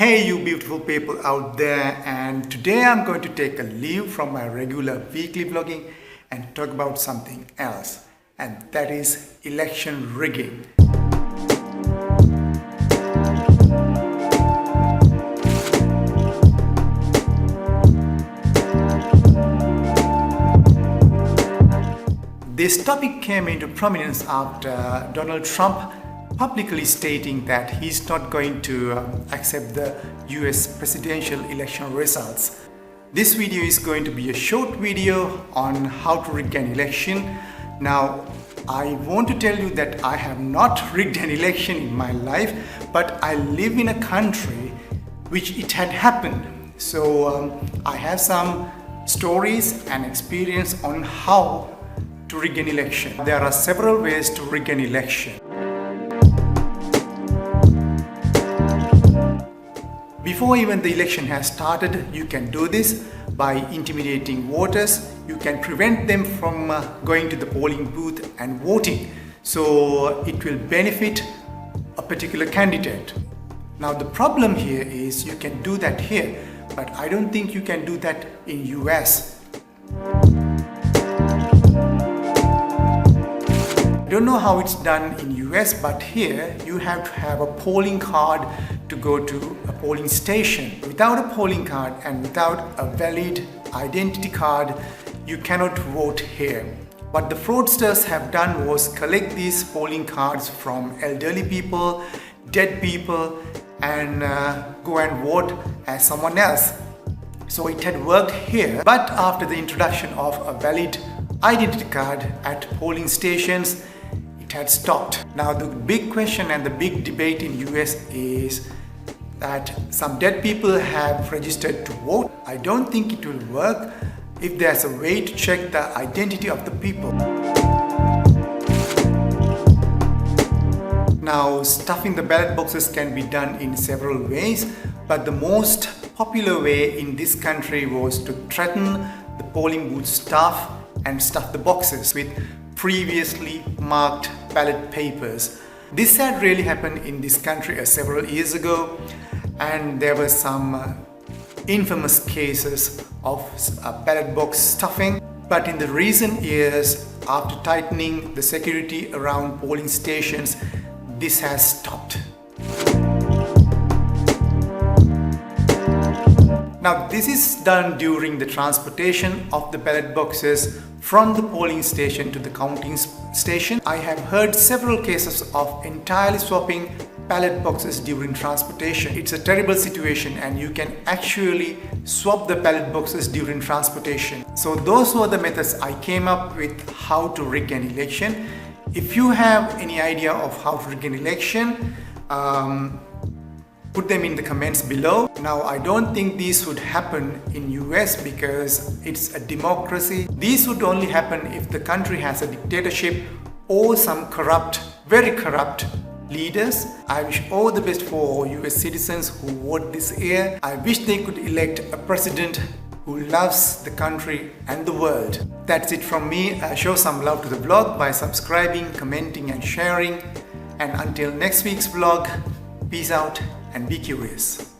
Hey you beautiful people out there, and today I'm going to take a leave from my regular weekly vlogging and talk about something else, and that is election rigging. This topic came into prominence after Donald Trump publicly stating that he's not going to accept the US presidential election results. This video is going to be a short video on how to rig an election. Now, I want to tell you that I have not rigged an election in my life, but I live in a country which it had happened. So I have some stories and experience on how to rig an election. There are several ways to rig an election. Before even the election has started, you can do this by intimidating voters. You can prevent them from going to the polling booth and voting. So it will benefit a particular candidate. Now the problem here is you can do that here, but I don't think you can do that in US. I don't know how it's done in US, but here you have to have a polling card to go to a polling station. Without a polling card and without a valid identity card, you cannot vote here. What the fraudsters have done was collect these polling cards from elderly people, dead people, and go and vote as someone else. So it had worked here, but after the introduction of a valid identity card at polling stations, it had stopped. Now the big question and the big debate in US is that some dead people have registered to vote. I don't think it will work if there's a way to check the identity of the people. Now, stuffing the ballot boxes can be done in several ways, but the most popular way in this country was to threaten the polling booth staff and stuff the boxes with previously marked ballot papers. This had really happened in this country several years ago, and there were some infamous cases of ballot box stuffing. But in the recent years, after tightening the security around polling stations, this has stopped. Now this is done during the transportation of the ballot boxes from the polling station to the counting station. I have heard several cases of entirely swapping ballot boxes during transportation. It's a terrible situation, and you can actually swap the ballot boxes during transportation. So those were the methods I came up with how to rig an election. If you have any idea of how to rig an election, put them in the comments below. Now, I don't think these would happen in US because it's a democracy. These would only happen if the country has a dictatorship or some corrupt, very corrupt leaders. I wish all the best for US citizens who vote this year. I wish they could elect a president who loves the country and the world. That's it from me. Show some love to the vlog by subscribing, commenting and sharing. And until next week's vlog, peace out and be curious.